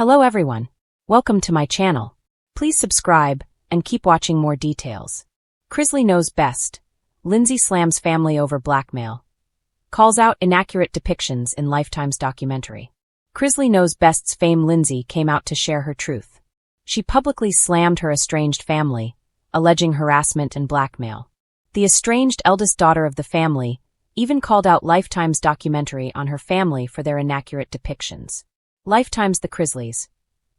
Hello everyone. Welcome to my channel. Please subscribe and keep watching more details. Chrisley knows best. Lindsie slams family over blackmail. Calls out inaccurate depictions in Lifetime's documentary. Chrisley knows best's fame Lindsie came out to share her truth. She publicly slammed her estranged family, alleging harassment and blackmail. The estranged eldest daughter of the family even called out Lifetime's documentary on her family for their inaccurate depictions. Lifetime's The Chrisleys.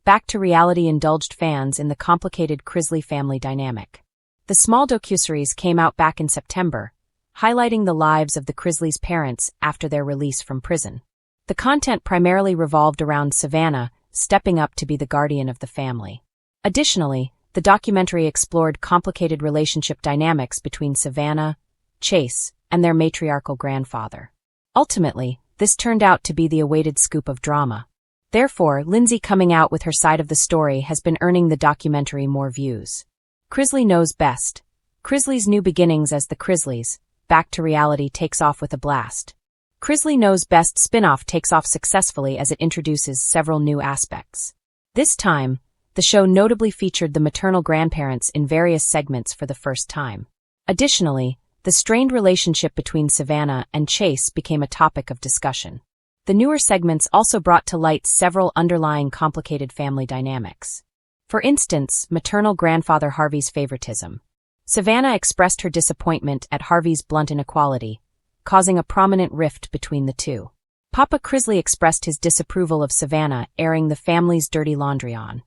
Back to reality indulged fans in the complicated Chrisley family dynamic. The small docuseries came out back in September, highlighting the lives of the Chrisleys' parents after their release from prison. The content primarily revolved around Savannah stepping up to be the guardian of the family. Additionally, the documentary explored complicated relationship dynamics between Savannah, Chase, and their matriarchal grandfather. Ultimately, this turned out to be the awaited scoop of drama. Therefore, Lindsie coming out with her side of the story has been earning the documentary more views. Chrisley knows best. Chrisley's new beginnings as the Chrisleys, back to reality takes off with a blast. Chrisley Knows Best spin-off takes off successfully as it introduces several new aspects. This time, the show notably featured the maternal grandparents in various segments for the first time. Additionally, the strained relationship between Savannah and Chase became a topic of discussion. The newer segments also brought to light several underlying complicated family dynamics. For instance, maternal grandfather Harvey's favoritism. Savannah expressed her disappointment at Harvey's blunt inequality, causing a prominent rift between the two. Papa Chrisley expressed his disapproval of Savannah airing the family's dirty laundry on.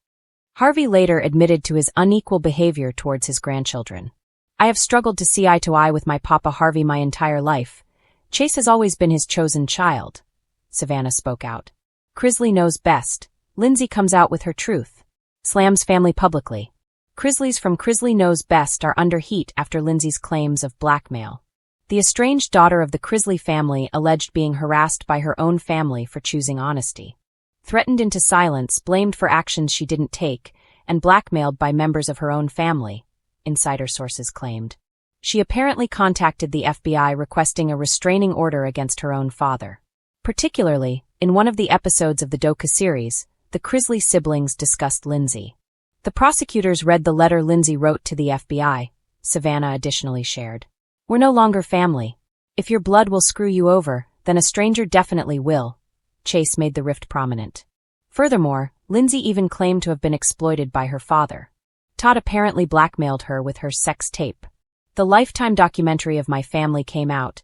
Harvey later admitted to his unequal behavior towards his grandchildren. "I have struggled to see eye to eye with my Papa Harvey my entire life. Chase has always been his chosen child," Savannah spoke out. Chrisley Knows Best. Lindsie comes out with her truth. Slams family publicly. Chrisleys from Chrisley Knows Best are under heat after Lindsie's claims of blackmail. The estranged daughter of the Chrisley family alleged being harassed by her own family for choosing honesty. Threatened into silence, blamed for actions she didn't take, and blackmailed by members of her own family, insider sources claimed. She apparently contacted the FBI requesting a restraining order against her own father. Particularly, in one of the episodes of the docuseries, the Chrisley siblings discussed Lindsie. The prosecutors read the letter Lindsie wrote to the FBI, Savannah additionally shared. "We're no longer family. If your blood will screw you over, then a stranger definitely will," Chase made the rift prominent. Furthermore, Lindsie even claimed to have been exploited by her father. Todd apparently blackmailed her with her sex tape. The Lifetime documentary of my family came out,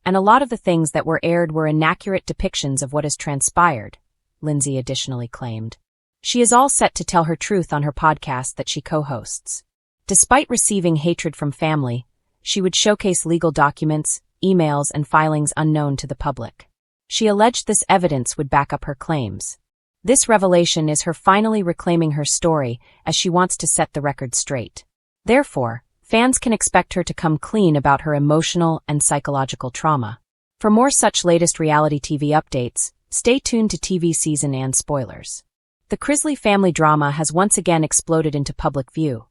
and a lot of the things that were aired were inaccurate depictions of what has transpired, Lindsie additionally claimed. She is all set to tell her truth on her podcast that she co-hosts. Despite receiving hatred from family, she would showcase legal documents, emails, and filings unknown to the public. She alleged this evidence would back up her claims. This revelation is her finally reclaiming her story as she wants to set the record straight. Therefore, fans can expect her to come clean about her emotional and psychological trauma. For more such latest reality TV updates, stay tuned to TV season and spoilers. The Chrisley family drama has once again exploded into public view.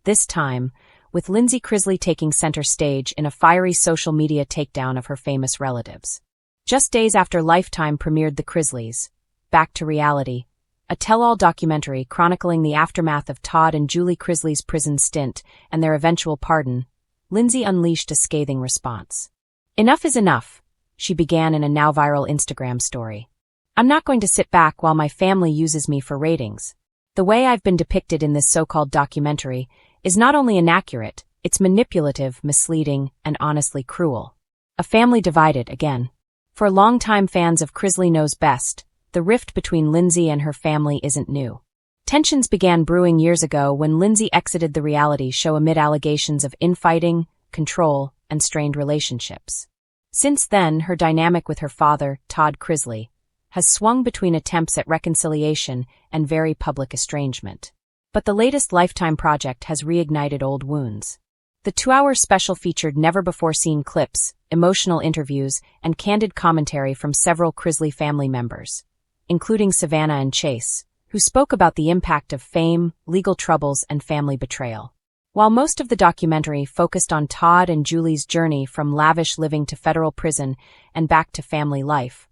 This time, with Lindsie Chrisley taking center stage in a fiery social media takedown of her famous relatives. Just days after Lifetime premiered The Chrisleys, Back to Reality, a tell-all documentary chronicling the aftermath of Todd and Julie Chrisley's prison stint and their eventual pardon, Lindsie unleashed a scathing response. "Enough is enough," she began in a now-viral Instagram story. "I'm not going to sit back while my family uses me for ratings. The way I've been depicted in this so-called documentary is not only inaccurate, it's manipulative, misleading, and honestly cruel. A family divided again." For longtime fans of Chrisley Knows Best, the rift between Lindsie and her family isn't new. Tensions began brewing years ago when Lindsie exited the reality show amid allegations of infighting, control, and strained relationships. Since then, her dynamic with her father, Todd Chrisley, has swung between attempts at reconciliation and very public estrangement. But the latest Lifetime project has reignited old wounds. The 2-hour special featured never-before-seen clips, emotional interviews, and candid commentary from several Chrisley family members, including Savannah and Chase, who spoke about the impact of fame, legal troubles, and family betrayal. While most of the documentary focused on Todd and Julie's journey from lavish living to federal prison and back to family life,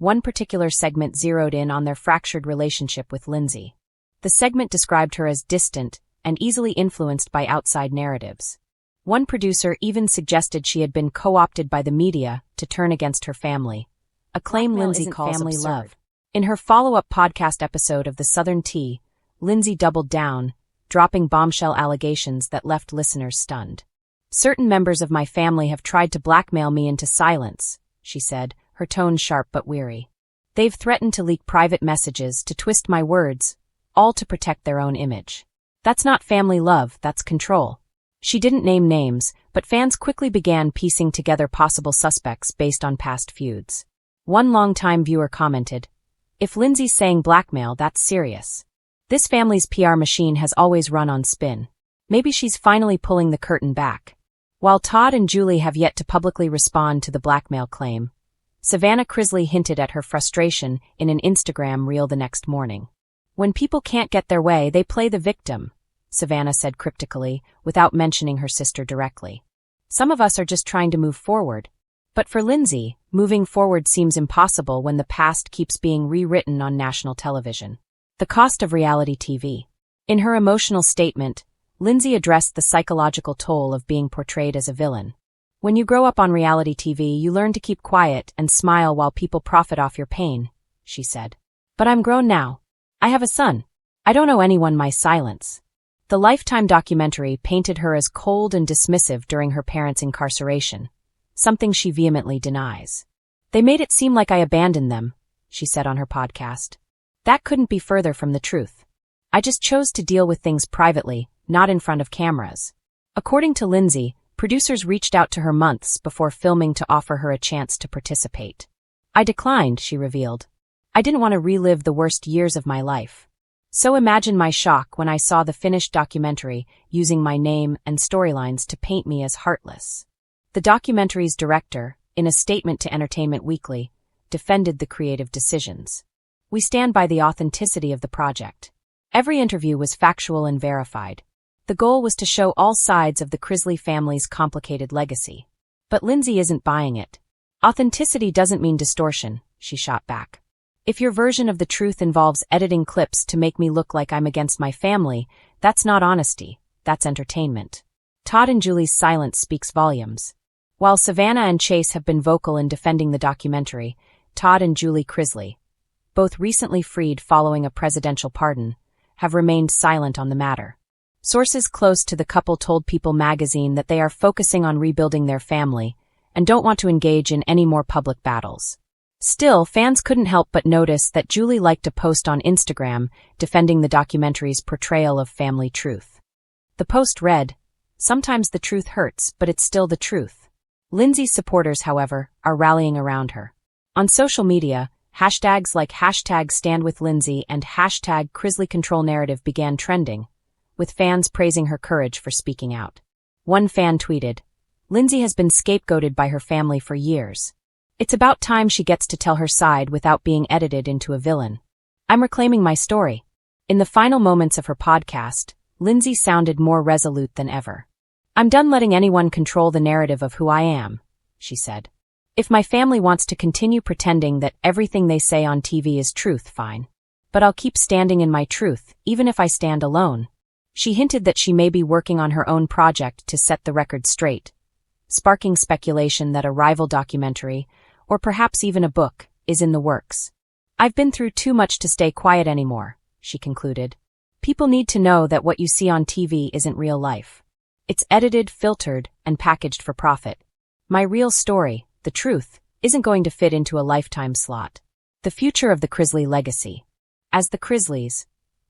One particular segment zeroed in on their fractured relationship with Lindsie. The segment described her as distant and easily influenced by outside narratives. One producer even suggested she had been co-opted by the media to turn against her family, a claim Lindsie calls family absurd. Love. In her follow-up podcast episode of The Southern Tea, Lindsie doubled down, dropping bombshell allegations that left listeners stunned. "Certain members of my family have tried to blackmail me into silence," she said, her tone sharp but weary. "They've threatened to leak private messages, to twist my words, all to protect their own image. That's not family love, that's control." She didn't name names, but fans quickly began piecing together possible suspects based on past feuds. One longtime viewer commented, "If Lindsie's saying blackmail, that's serious. This family's PR machine has always run on spin. Maybe she's finally pulling the curtain back." While Todd and Julie have yet to publicly respond to the blackmail claim, Savannah Chrisley hinted at her frustration in an Instagram reel the next morning. "When people can't get their way, they play the victim," Savannah said cryptically, without mentioning her sister directly. "Some of us are just trying to move forward. But for Lindsie, moving forward seems impossible when the past keeps being rewritten on national television." The cost of reality TV. In her emotional statement, Lindsie addressed the psychological toll of being portrayed as a villain. "When you grow up on reality TV, you learn to keep quiet and smile while people profit off your pain," she said. "But I'm grown now. I have a son. I don't owe anyone my silence." The Lifetime documentary painted her as cold and dismissive during her parents' incarceration, something she vehemently denies. "They made it seem like I abandoned them," she said on her podcast. "That couldn't be further from the truth. I just chose to deal with things privately, not in front of cameras." According to Lindsie, producers reached out to her months before filming to offer her a chance to participate. "I declined," she revealed. "I didn't want to relive the worst years of my life. So imagine my shock when I saw the finished documentary using my name and storylines to paint me as heartless." The documentary's director, in a statement to Entertainment Weekly, defended the creative decisions. "We stand by the authenticity of the project. Every interview was factual and verified. The goal was to show all sides of the Chrisley family's complicated legacy." But Lindsie isn't buying it. "Authenticity doesn't mean distortion," she shot back. "If your version of the truth involves editing clips to make me look like I'm against my family, that's not honesty, that's entertainment." Todd and Julie's silence speaks volumes. While Savannah and Chase have been vocal in defending the documentary, Todd and Julie Chrisley, both recently freed following a presidential pardon, have remained silent on the matter. Sources close to the couple told People magazine that they are focusing on rebuilding their family and don't want to engage in any more public battles. Still, fans couldn't help but notice that Julie liked a post on Instagram defending the documentary's portrayal of family truth. The post read, "Sometimes the truth hurts, but it's still the truth." Lindsie's supporters, however, are rallying around her. On social media, hashtags like #StandWithLindsie and #ChrsleyControlNarrative began trending, with fans praising her courage for speaking out. One fan tweeted, "Lindsie has been scapegoated by her family for years. It's about time she gets to tell her side without being edited into a villain. I'm reclaiming my story." In the final moments of her podcast, Lindsie sounded more resolute than ever. "I'm done letting anyone control the narrative of who I am," she said. "If my family wants to continue pretending that everything they say on TV is truth, fine. But I'll keep standing in my truth, even if I stand alone." She hinted that she may be working on her own project to set the record straight, sparking speculation that a rival documentary, or perhaps even a book, is in the works. "I've been through too much to stay quiet anymore," she concluded. "People need to know that what you see on TV isn't real life. It's edited, filtered, and packaged for profit. My real story, the truth, isn't going to fit into a Lifetime slot." The future of the Chrisley legacy. As the Chrisleys'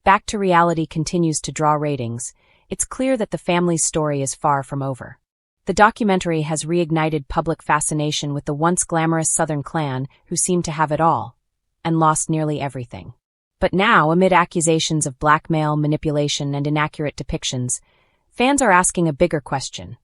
Back to Reality continues to draw ratings, it's clear that the family's story is far from over. The documentary has reignited public fascination with the once glamorous Southern clan who seemed to have it all, and lost nearly everything. But now, amid accusations of blackmail, manipulation, and inaccurate depictions, fans are asking a bigger question.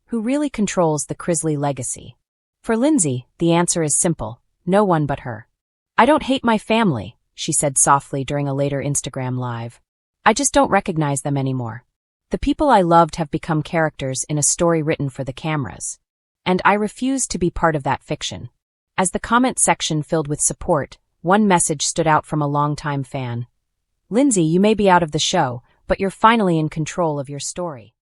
Who really controls the Chrisley legacy? For Lindsie, the answer is simple: no one but her. "I don't hate my family," she said softly during a later Instagram live. "I just don't recognize them anymore. The people I loved have become characters in a story written for the cameras. And I refuse to be part of that fiction." As the comment section filled with support, one message stood out from a longtime fan. "Lindsie, you may be out of the show, but you're finally in control of your story."